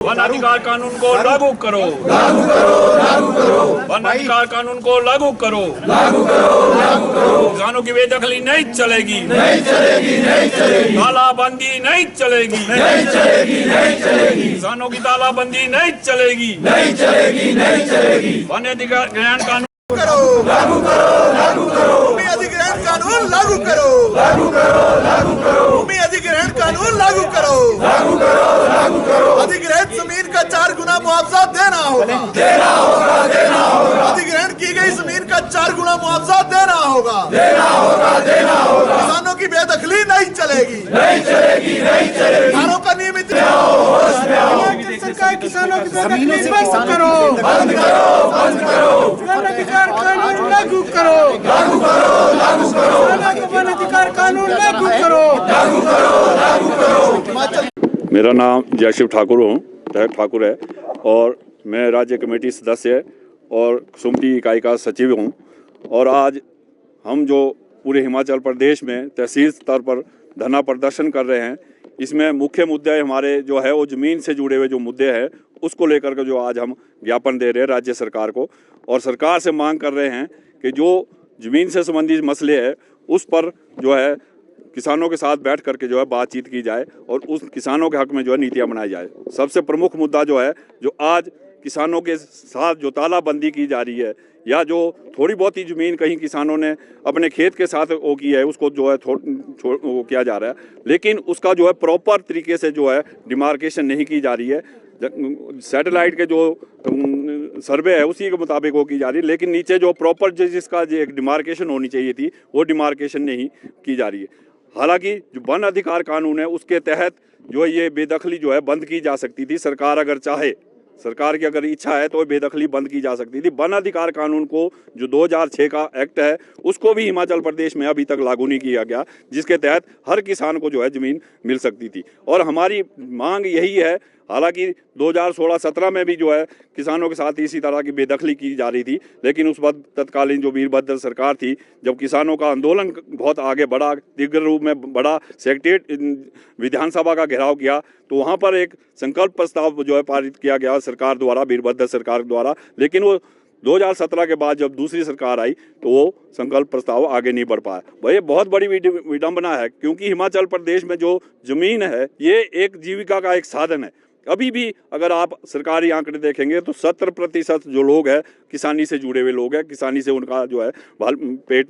One अधिकार कानून को लागू करो, वन अधिकार कानून को लागू करो। किसानों की बेदखली नहीं चलेगी, तालाबंदी नहीं चलेगी, किसानों की तालाबंदी नहीं चलेगी। वन अधिकार ग्रहण कानून करो, लागू करो, लागू करो। भूमि अधिग्रहण कानून लागू करो, लागू करो, लागू करो। भूमि अधिग्रहण कानून लागू करो, लागू करो, लागू करो। अधिग्रहित जमीन का 4 गुना मुआवजा देना होगा, देना होगा, देना होगा। अधिग्रहण की गई जमीन का 4 गुना मुआवजा देना होगा, देना होगा, देना होगा। किसानों की बेदखली नहीं चलेगी, नहीं चलेगी, नहीं चलेगी। किसानों का नियमित सरकार किसानों की बेदखली बंद करो, बंद करो, बंद करो। वन अधिकार कानून लागू करो, लागू करो, लागू करो। वन अधिकार कानून लागू करो, लागू करो, लागू करो। मेरा नाम जयशिव ठाकुर है और मैं राज्य कमेटी सदस्य और सुमटी इकाई का सचिव हूं। और आज हम जो पूरे हिमाचल प्रदेश में तहसील स्तर पर धरना प्रदर्शन कर रहे हैं, इसमें मुख्य मुद्दे हमारे जो है वो ज़मीन से जुड़े हुए जो मुद्दे हैं उसको लेकर के जो आज हम ज्ञापन दे रहे हैं राज्य सरकार को, और सरकार से मांग कर रहे हैं कि जो ज़मीन से संबंधित मसले हैं उस पर जो है किसानों के साथ बैठ करके जो है बातचीत की जाए और उस किसानों के हक में जो है नीतियाँ बनाई जाए। सबसे प्रमुख मुद्दा जो है, जो आज किसानों के साथ जो तालाबंदी की जा रही है या जो थोड़ी बहुत ही ज़मीन कहीं किसानों ने अपने खेत के साथ वो की है, उसको जो है वो किया जा रहा है, लेकिन उसका जो है प्रॉपर तरीके से जो है डिमार्केशन नहीं की जा रही है। सैटेलाइट के जो सर्वे है उसी के मुताबिक वो की जा रही है, लेकिन नीचे जो प्रॉपर जिसका जो एक डिमार्केशन होनी चाहिए थी वो डिमार्केशन नहीं की जा रही है। हालांकि जो वन अधिकार कानून है उसके तहत जो है ये बेदखली जो है बंद की जा सकती थी। सरकार अगर चाहे, सरकार की अगर इच्छा है तो बेदखली बंद की जा सकती थी। वन अधिकार कानून को जो 2006 का एक्ट है उसको भी हिमाचल प्रदेश में अभी तक लागू नहीं किया गया, जिसके तहत हर किसान को जो है ज़मीन मिल सकती थी। और हमारी मांग यही है, हालांकि 2016-17 में भी जो है किसानों के साथ इसी तरह की बेदखली की जा रही थी, लेकिन उस वक्त तत्कालीन जो वीरभद्र सरकार थी, जब किसानों का आंदोलन बहुत आगे बढ़ा, तीव्र रूप में बढ़ा, सेक्रेटेरिएट विधानसभा का घेराव किया, तो वहाँ पर एक संकल्प प्रस्ताव जो है पारित किया गया सरकार द्वारा, वीरभद्र सरकार द्वारा। लेकिन वो 2017 के बाद जब दूसरी सरकार आई तो वो संकल्प प्रस्ताव आगे नहीं बढ़ पाया। वह बहुत बड़ी विडंबना है, क्योंकि हिमाचल प्रदेश में जो ज़मीन है ये एक जीविका का एक साधन है। अभी भी अगर आप सरकारी आंकड़े देखेंगे तो 70% जो लोग हैं किसानी से जुड़े हुए लोग हैं, किसानी से उनका जो है पेट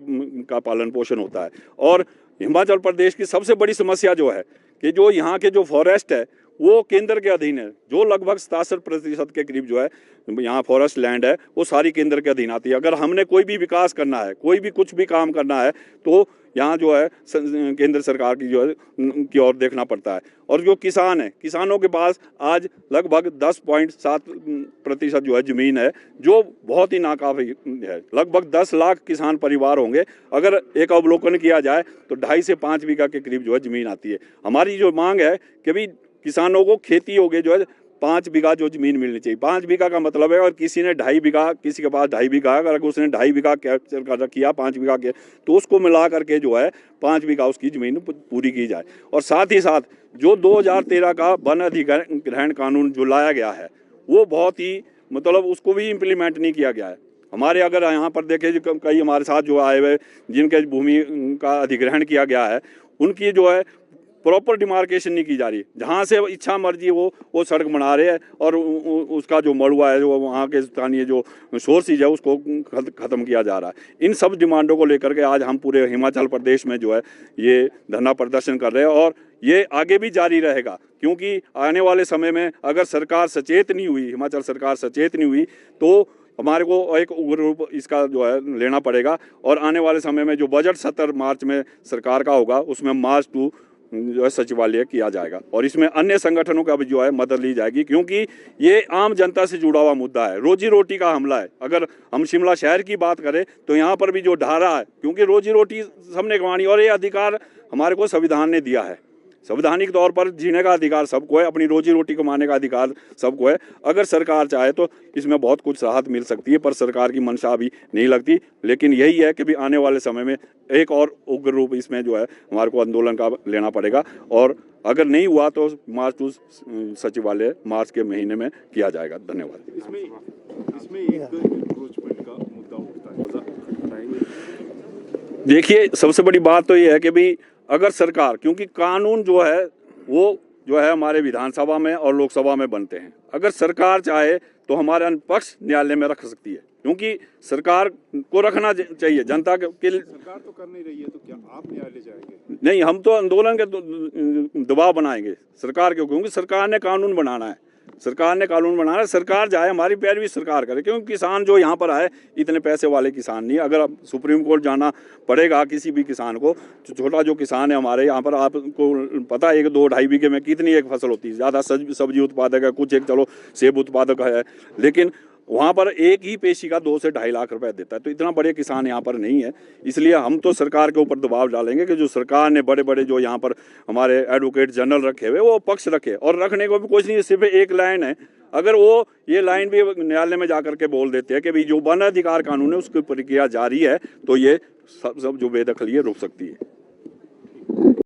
का पालन पोषण होता है। और हिमाचल प्रदेश की सबसे बड़ी समस्या जो है कि जो यहाँ के जो फॉरेस्ट है वो केंद्र के अधीन है, जो लगभग 67% के करीब जो है यहाँ फॉरेस्ट लैंड है वो सारी केंद्र के अधीन आती है। अगर हमने कोई भी विकास करना है, कोई भी कुछ भी काम करना है, तो यहाँ जो है केंद्र सरकार की जो है की ओर देखना पड़ता है। और जो किसान है, किसानों के पास आज लगभग 10.7% जो है ज़मीन है, जो बहुत ही नाकाफी है। लगभग 10 लाख किसान परिवार होंगे। अगर एक अवलोकन किया जाए तो 2.5 से 5 बीघा के करीब जो है ज़मीन आती है। हमारी जो मांग है कि भाई किसानों को खेती हो गई जो है 5 बीघा जो ज़मीन मिलनी चाहिए। 5 बीघा का मतलब है, और किसी ने 2.5 बीघा, किसी के पास 2.5 बीघा, अगर उसने 2.5 बीघा कैप्चर कर किया 5 बीघा के, तो उसको मिला करके जो है 5 बीघा उसकी ज़मीन पूरी की जाए। और साथ ही साथ जो 2013 का वन अधिग्रहण कानून जो लाया गया है वो बहुत ही मतलब उसको भी इम्प्लीमेंट नहीं किया गया है। हमारे अगर यहाँ पर देखें जो कई हमारे साथ जो आए हुए जिनके भूमि का अधिग्रहण किया गया है, उनकी जो है प्रॉपर डिमार्केशन नहीं की जा रही। जहाँ से इच्छा मर्जी वो सड़क बना रहे हैं और उसका जो मड़ुआ है, जो वहाँ के स्थानीय जो सोर्सेज है उसको ख़त्म किया जा रहा है। इन सब डिमांडों को लेकर के आज हम पूरे हिमाचल प्रदेश में जो है ये धरना प्रदर्शन कर रहे हैं, और ये आगे भी जारी रहेगा, क्योंकि आने वाले समय में अगर सरकार सचेत नहीं हुई, हिमाचल सरकार सचेत नहीं हुई, तो हमारे को एक उग्र रूप इसका जो है लेना पड़ेगा। और आने वाले समय में जो बजट 17 मार्च में सरकार का होगा उसमें मार्च 2 जो है सचिवालय किया जाएगा, और इसमें अन्य संगठनों का भी जो है मदद ली जाएगी, क्योंकि ये आम जनता से जुड़ा हुआ मुद्दा है, रोजी रोटी का हमला है। अगर हम शिमला शहर की बात करें तो यहाँ पर भी जो ढारा है, क्योंकि रोजी रोटी सबने कमानी, और ये अधिकार हमारे को संविधान ने दिया है। संवैधानिक तौर पर जीने का अधिकार सबको है, अपनी रोजी रोटी कमाने का अधिकार सबको है। अगर सरकार चाहे तो इसमें बहुत कुछ राहत मिल सकती है, पर सरकार की मंशा अभी नहीं लगती। लेकिन यही है कि भी आने वाले समय में एक और उग्र रूप इसमें जो है हमारे को आंदोलन का लेना पड़ेगा, और अगर नहीं हुआ तो मार्च टू सचिवालय मार्च के महीने में किया जाएगा। धन्यवाद। इसमें एक एनक्रोचमेंट का मुद्दा उठता है। देखिए, सबसे बड़ी बात तो ये है कि भाई अगर सरकार, क्योंकि कानून जो है वो जो है हमारे विधानसभा में और लोकसभा में बनते हैं, अगर सरकार चाहे तो हमारे पक्ष न्यायालय में रख सकती है, क्योंकि सरकार को रखना चाहिए। जनता के सरकार तो कर नहीं रही है, तो क्या आप न्यायालय जाएंगे? नहीं, हम तो आंदोलन के दबाव बनाएंगे सरकार के, क्योंकि सरकार ने कानून बनाना है, सरकार ने कानून बनाना है। सरकार जाए, हमारी पैरवी सरकार करे, क्योंकि किसान जो यहाँ पर आए इतने पैसे वाले किसान नहीं। अगर अब सुप्रीम कोर्ट जाना पड़ेगा किसी भी किसान को, तो छोटा जो किसान है हमारे यहाँ पर, आपको पता है 1-2-2.5 बीघे में कितनी एक फसल होती है। ज़्यादा सब्जी उत्पादक है, कुछ एक चलो सेब उत्पादक है, लेकिन वहाँ पर एक ही पेशी का 2 से 2.5 लाख रुपए देता है। तो इतना बड़े किसान यहाँ पर नहीं है, इसलिए हम तो सरकार के ऊपर दबाव डालेंगे कि जो सरकार ने बड़े बड़े जो यहाँ पर हमारे एडवोकेट जनरल रखे हुए वो पक्ष रखे, और रखने को भी कुछ नहीं, सिर्फ एक लाइन है। अगर वो ये लाइन भी न्यायालय में जा करके बोल देते हैं कि भाई जो वन अधिकार कानून है उसकी प्रक्रिया जारी है, तो ये सब जो बेदखली है रुक सकती है।